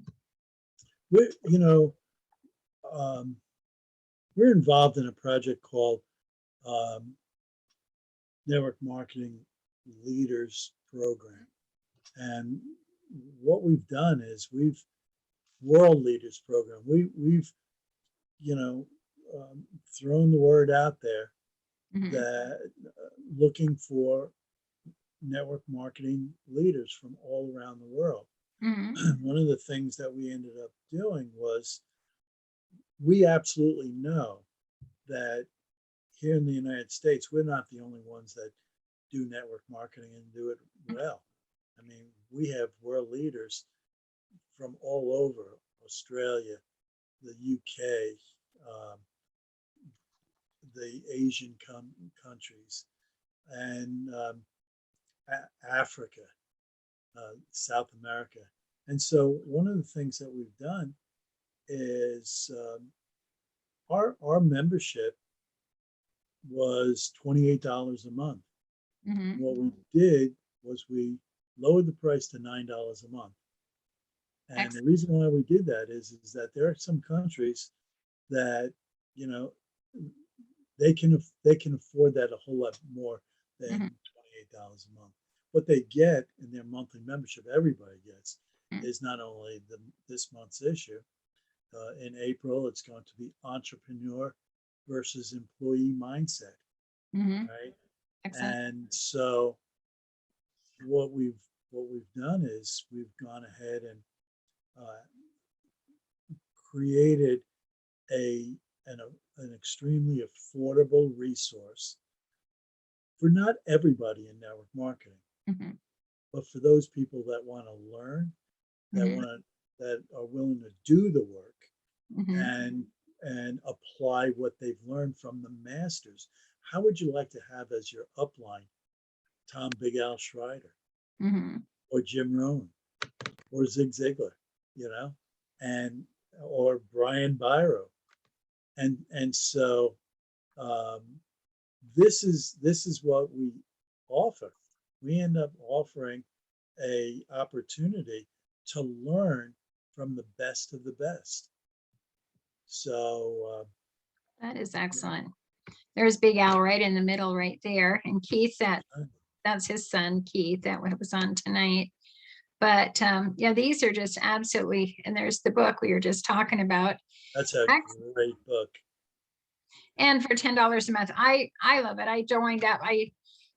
You know, we're involved in a project called Network Marketing Leaders Program. And what we've done is World Leaders Program. We've you know, thrown the word out there Mhm. that looking for network marketing leaders from all around the world. Mhm. One of the things that we ended up doing was we absolutely know that here in the United States, we're not the only ones that do network marketing and do it well. I mean, we have world leaders from all over Australia, the UK, the Asian countries, and Africa, South America. And so one of the things that we've done is our membership was $28 a month. Mhm. What we did was we lowered the price to $9 a month. And Excellent. the reason why we did that is that there are some countries that, you know, they can afford that a whole lot more than Mhm. $28 a month. What they get in their monthly membership, everybody gets, Mhm. is not only this month's issue. In April, it's going to be entrepreneur versus employee mindset, Mhm. right? Excellent. And so what we've done is we've gone ahead and created an extremely affordable resource for not everybody in network marketing, Mhm. but for those people that want to learn, Mhm. that are willing to do the work Mhm. and apply what they've learned from the masters. How would you like to have as your upline Tom Big Al Schreider? Mhm. or Jim Rohn or Zig Ziglar, and or Brian Byro. And so this is what we offer. We end up offering a opportunity to learn from the best of the best. So that is excellent. There's Big Al right in the middle right there. And Keith, that's his son, Keith, that was on tonight. But yeah, these are just absolutely, and there's the book we were just talking about. that's a great book. And for $10 a month, I love it. I joined up.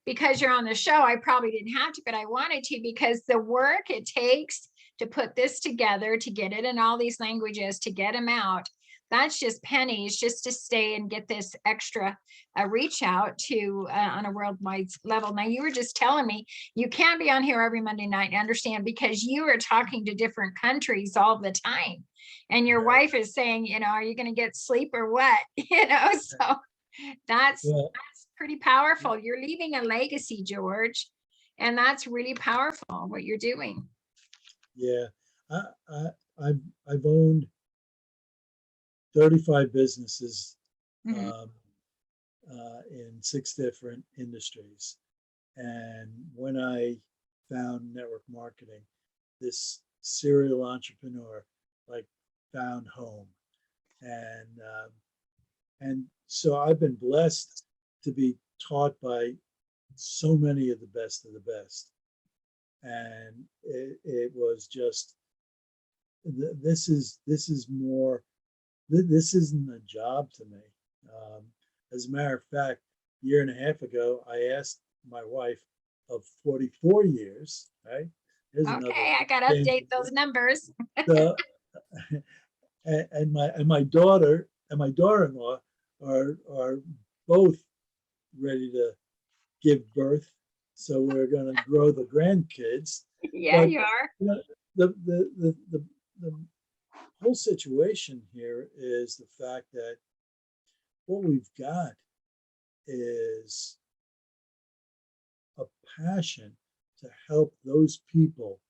Because you're on the show, I probably didn't have to, but I wanted to, because the work it takes to put this together, to get it in all these languages, to get them out, that's just pennies just to stay and get this extra reach out to on a worldwide level. Now, you were just telling me you can't be on here every Monday night and understand, because you are talking to different countries all the time. And your wife is saying, are you going to get sleep or what? So that's pretty powerful. You're leaving a legacy, George, and that's really powerful what you're doing. Yeah, I've owned 35 businesses in 6 different industries, and when I found network marketing, this serial entrepreneur found home, and so I've been blessed to be taught by so many of the best, and it was just, this isn't a job to me. As a matter of fact, a year and a half ago, I asked my wife of 44 years, right? Okay, I gotta update those numbers. And my daughter and my daughter-in-law are both ready to give birth, so we're going to grow the grandkids. Yeah, but, you are. The whole situation here is the fact that what we've got is a passion to help those people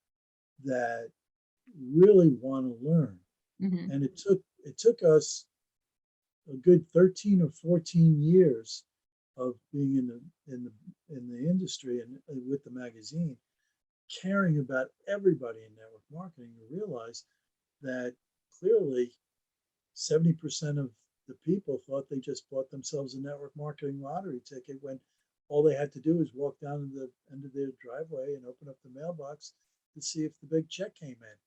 that really want to learn. And it took us a good 13 or 14 years of being in the industry and with the magazine, caring about everybody in network marketing, to realize that clearly 70% of the people thought they just bought themselves a network marketing lottery ticket, when all they had to do was walk down to the end of their driveway and open up the mailbox to see if the big check came in.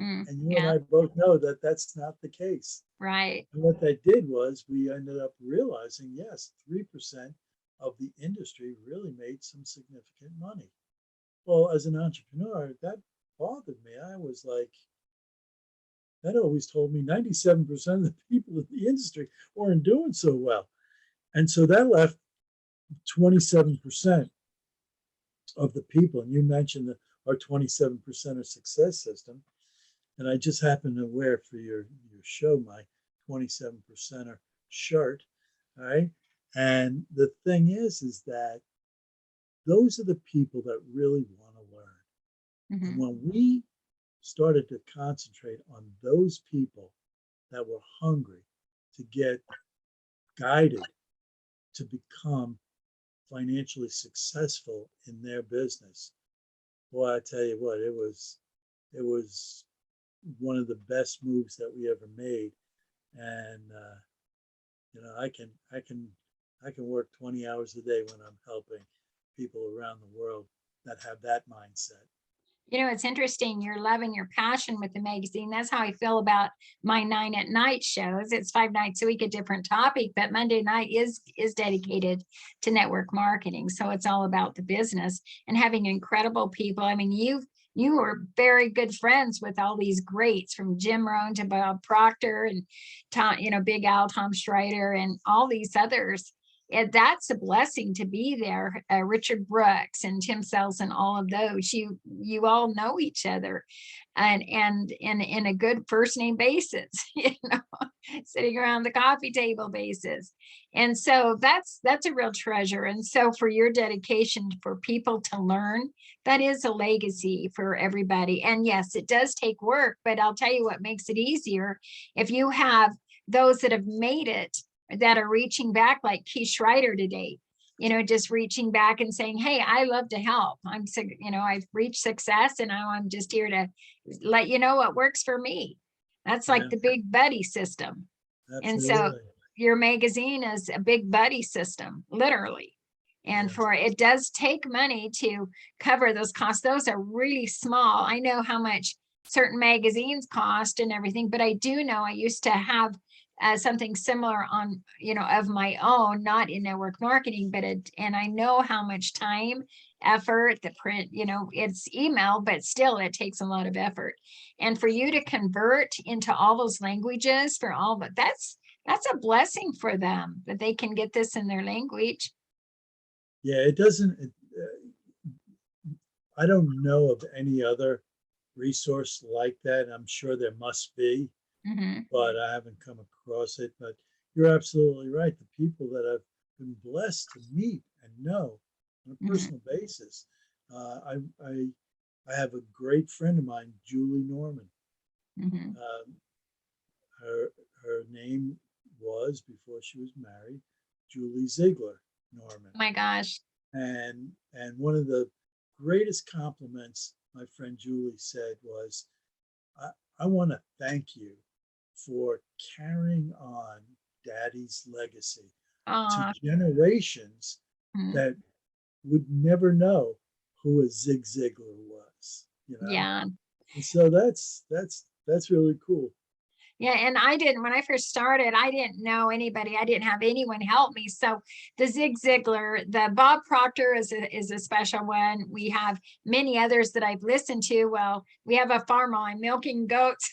And you and I both know that that's not the case. Right. And what that did was we ended up realizing, yes, 3% of the industry really made some significant money. Well, as an entrepreneur, that bothered me. I was like, that always told me 97% of the people in the industry weren't doing so well. And so that left 27% of the people, and you mentioned our 27% success system. And I just happen to wear for your show my 27%er shirt, all right? And the thing is that those are the people that really want to learn. And when we started to concentrate on those people that were hungry to get guided to become financially successful in their business, boy, I tell you what, it was one of the best moves that we ever made. And I can work 20 hours a day when I'm helping people around the world that have that mindset. It's interesting. You're loving your passion with the magazine. That's how I feel about my 9atNIght shows. It's 5 nights a week, a different topic, but Monday night is dedicated to network marketing. So it's all about the business and having incredible people. I mean, you were very good friends with all these greats, from Jim Rohn to Bob Proctor and Tom, Big Al, Tom Schreider, and all these others. That's a blessing to be there. Richard Brooks and Tim Sells and all of those. You all know each other, and in a good first name basis. sitting around the coffee table basis. And so that's a real treasure. And so for your dedication for people to learn, that is a legacy for everybody. And yes, it does take work, but I'll tell you what makes it easier. If you have those that have made it, that are reaching back, like Keith Schreider today, just reaching back and saying, hey, I love to help. I've reached success, and now I'm just here to let you know what works for me. That's like the big buddy system. And so Absolutely. your magazine is a big buddy system, literally. And for it does take money to cover those costs. Those are really small. I know how much certain magazines cost and everything, but I do know I used to have something similar on, of my own, not in network marketing, but and I know how much time, effort, the print, it's email, but still it takes a lot of effort. And for you to convert into all those languages for all, but that's a blessing for them that they can get this in their language. Yeah, it doesn't, I don't know of any other resource like that. I'm sure there must be, but I haven't come across it. But you're absolutely right. The people that I've been blessed to meet and know on a personal basis. I have a great friend of mine, Julie Norman. Her name was, before she was married, Julie Ziegler Norman. Oh my gosh. And one of the greatest compliments my friend Julie said was, I want to thank you for carrying on Daddy's legacy to generations that would never know who a Zig Ziglar was. Yeah. And so that's really cool. Yeah, and when I first started, I didn't know anybody. I didn't have anyone help me. So the Zig Ziglar, the Bob Proctor is a special one. We have many others that I've listened to. Well, we have a farm while I'm milking goats.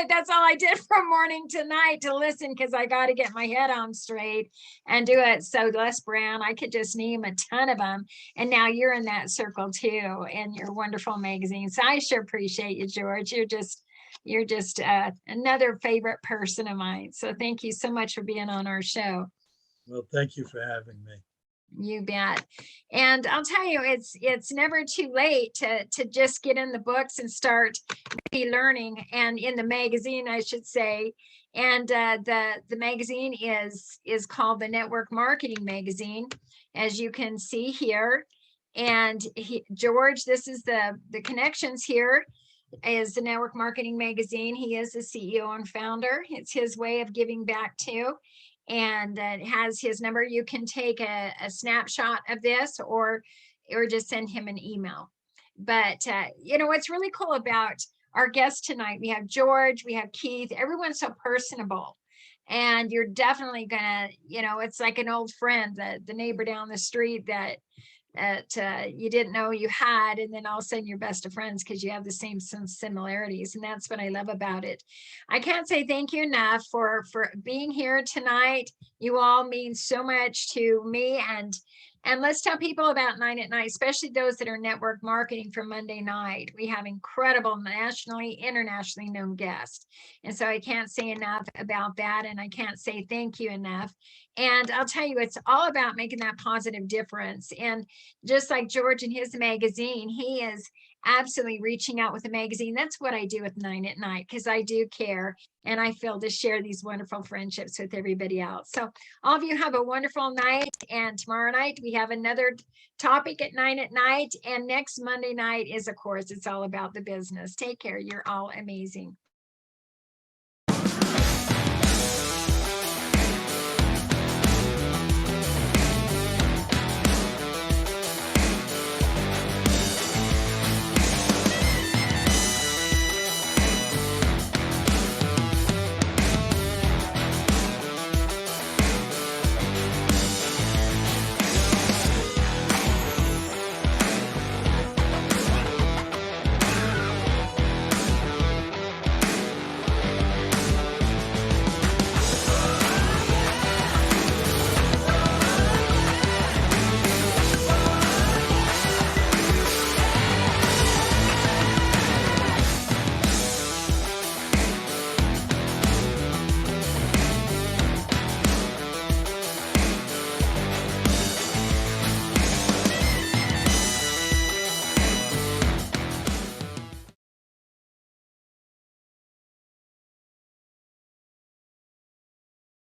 That's all I did from morning to night to listen, because I got to get my head on straight and do it. So Les Brown, I could just name a ton of them. And now you're in that circle too, and your wonderful magazine. So I sure appreciate you, George. You're just another favorite person of mine. So thank you so much for being on our show. Well, thank you for having me. You bet. And I'll tell you, it's never too late to just get in the books and start learning, and in the magazine, I should say. And the magazine is called the Network Marketing Magazine, as you can see here. And George, this is the connections here, is the Network Marketing Magazine. He is the CEO and founder. It's his way of giving back too. And it has his number. You can take a snapshot of this or just send him an email. But what's really cool about our guest tonight, we have George, we have Keith, everyone's so personable. And you're definitely gonna, it's like an old friend, the neighbor down the street that you didn't know you had, and then all of a sudden you're best of friends because you have the same similarities. And that's what I love about it. I can't say thank you enough for being here tonight. You all mean so much to me. And let's tell people about 9atNIght, especially those that are network marketing for Monday night. We have incredible nationally, internationally known guests. And so I can't say enough about that. And I can't say thank you enough. And I'll tell you, it's all about making that positive difference. And just like George and his magazine, he is absolutely reaching out with a magazine. That's what I do with 9atNIght, because I do care. And I feel to share these wonderful friendships with everybody else. So all of you have a wonderful night. And tomorrow night, we have another topic at 9atNIght. And next Monday night is, of course, it's all about the business. Take care. You're all amazing.